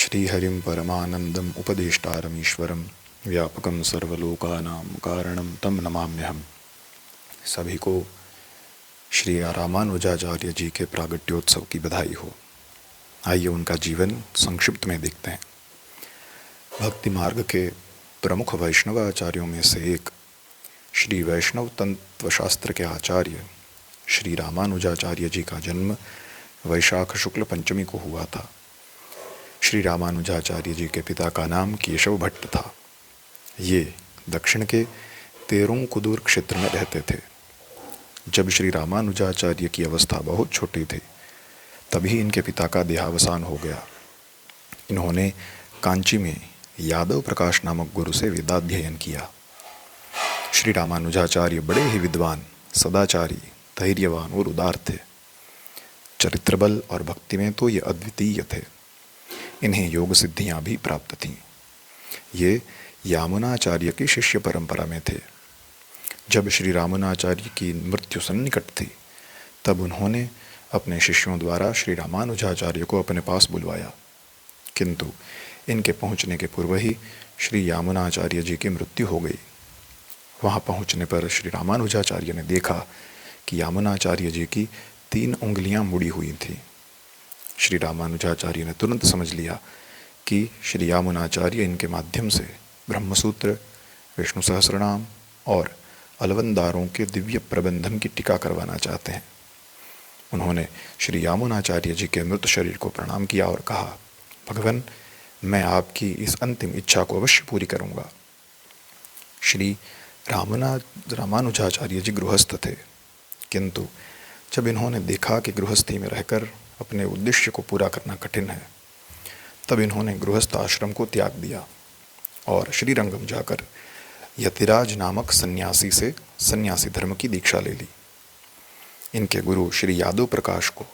श्रीहरिं परमानंदम उपदेष्टारमीश्वरम व्यापकं सर्वलोकानां कारणं तम नमाम्यहम्। सभी को श्री रामानुजाचार्य जी के प्रागट्योत्सव की बधाई हो। आइए उनका जीवन संक्षिप्त में देखते हैं। भक्ति मार्ग के प्रमुख वैष्णव आचार्यों में से एक श्री वैष्णव तत्व शास्त्र के आचार्य श्री रामानुजाचार्य जी का जन्म वैशाख शुक्ल पंचमी को हुआ था। श्री रामानुजाचार्य जी के पिता का नाम केशव भट्ट था। ये दक्षिण के तेरुंकुदूर क्षेत्र में रहते थे। जब श्री रामानुजाचार्य की अवस्था बहुत छोटी थी तभी इनके पिता का देहावसान हो गया। इन्होंने कांची में यादव प्रकाश नामक गुरु से वेदाध्ययन किया। श्री रामानुजाचार्य बड़े ही विद्वान, सदाचारी, धैर्यवान और उदार थे। चरित्रबल और भक्ति में तो ये अद्वितीय थे। इन्हें योग सिद्धियां भी प्राप्त थीं। ये यामुनाचार्य की शिष्य परंपरा में थे। जब श्री रामानुजाचार्य की मृत्यु सन्निकट थी तब उन्होंने अपने शिष्यों द्वारा श्री रामानुजाचार्य को अपने पास बुलवाया, किंतु इनके पहुंचने के पूर्व ही श्री यामुनाचार्य जी की मृत्यु हो गई। वहां पहुंचने पर श्री रामानुजाचार्य ने देखा कि यामुनाचार्य जी की 3 उंगलियां मुड़ी हुई थीं। श्री रामानुजाचार्य ने तुरंत समझ लिया कि श्री यामुनाचार्य इनके माध्यम से ब्रह्मसूत्र, विष्णु सहस्रनाम और अलवंदारों के दिव्य प्रबंधन की टीका करवाना चाहते हैं। उन्होंने श्री यामुनाचार्य जी के मृत शरीर को प्रणाम किया और कहा, भगवान, मैं आपकी इस अंतिम इच्छा को अवश्य पूरी करूंगा। श्री रामानुजाचार्य जी गृहस्थ थे, किंतु जब इन्होंने देखा कि गृहस्थी में रहकर अपने उद्देश्य को पूरा करना कठिन है, तब इन्होंने गृहस्थ आश्रम को त्याग दिया और श्रीरंगम जाकर यतिराज नामक सन्यासी से सन्यासी धर्म की दीक्षा ले ली। इनके गुरु श्री यादव प्रकाश को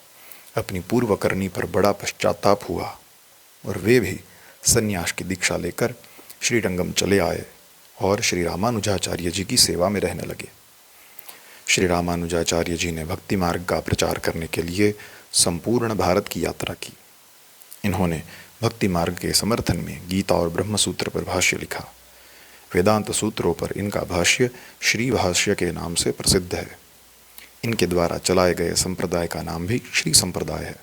अपनी पूर्व करनी पर बड़ा पश्चाताप हुआ और वे भी सन्यास की दीक्षा लेकर श्रीरंगम चले आए और श्री रामानुजाचार्य जी की सेवा में रहने लगे। श्री रामानुजाचार्य जी ने भक्ति मार्ग का प्रचार करने के लिए संपूर्ण भारत की यात्रा की। इन्होंने भक्ति मार्ग के समर्थन में गीता और ब्रह्मसूत्र पर भाष्य लिखा। वेदांत सूत्रों पर इनका भाष्य श्री भाष्य के नाम से प्रसिद्ध है। इनके द्वारा चलाए गए संप्रदाय का नाम भी श्री संप्रदाय है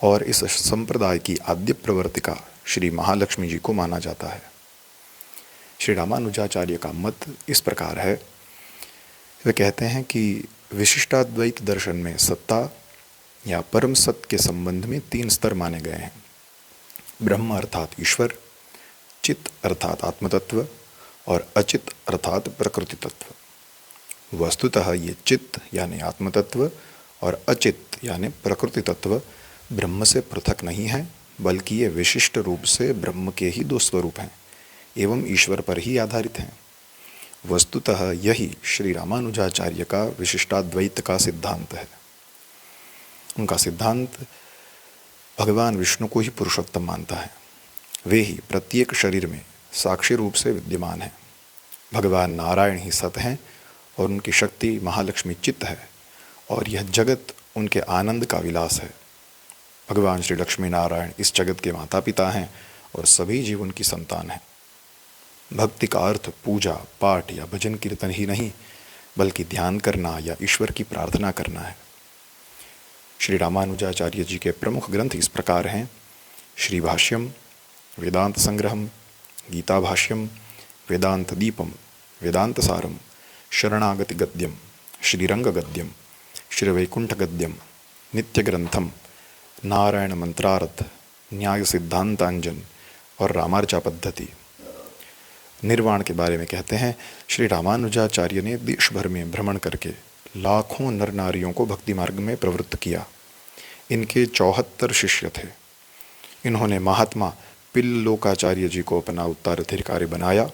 और इस संप्रदाय की आद्य प्रवर्तिका श्री महालक्ष्मी जी को माना जाता है। श्री रामानुजाचार्य का मत इस प्रकार है। वे कहते हैं कि विशिष्टाद्वैत दर्शन में सत्ता या परम सत्य के संबंध में 3 स्तर माने गए हैं। ब्रह्म अर्थात ईश्वर, चित्त अर्थात आत्मतत्व और अचित अर्थात प्रकृति तत्व। वस्तुतः ये चित्त यानी आत्मतत्व और अचित यानी प्रकृति तत्व ब्रह्म से पृथक नहीं है, बल्कि ये विशिष्ट रूप से ब्रह्म के ही 2 स्वरूप हैं एवं ईश्वर पर ही आधारित हैं। वस्तुतः यही श्री रामानुजाचार्य का विशिष्टाद्वैत का सिद्धांत है। उनका सिद्धांत भगवान विष्णु को ही पुरुषोत्तम मानता है। वे ही प्रत्येक शरीर में साक्षी रूप से विद्यमान हैं। भगवान नारायण ही सत हैं और उनकी शक्ति महालक्ष्मी चित्त है और यह जगत उनके आनंद का विलास है। भगवान श्री लक्ष्मी नारायण इस जगत के माता पिता हैं और सभी जीव उनकी संतान हैं। भक्ति का अर्थ पूजा, पाठ या भजन कीर्तन ही नहीं, बल्कि ध्यान करना या ईश्वर की प्रार्थना करना है। श्री रामानुजाचार्य जी के प्रमुख ग्रंथ इस प्रकार हैं: श्री भाष्यम, वेदांत संग्रहम, गीता भाष्यम, वेदांत दीपम, वेदांत सारम, शरणागति गद्यम, श्रीरंग गद्यम, श्री वैकुंठ गद्यम, नित्य ग्रंथम, नारायण मंत्रार्थ, न्याय सिद्धांतांजन और रामार्चा पद्धति। निर्वाण के बारे में कहते हैं, श्री रामानुजाचार्य ने देश भर में भ्रमण करके लाखों नर नारियों को भक्ति मार्ग में प्रवृत्त किया। इनके 74 शिष्य थे। इन्होंने महात्मा पिल्लोकाचार्य जी को अपना उत्तराधिकारी बनाया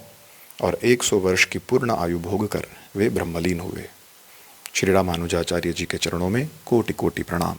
और 100 वर्ष की पूर्ण आयु भोग कर वे ब्रह्मलीन हुए। श्री रामानुजाचार्य जी के चरणों में कोटि कोटि प्रणाम।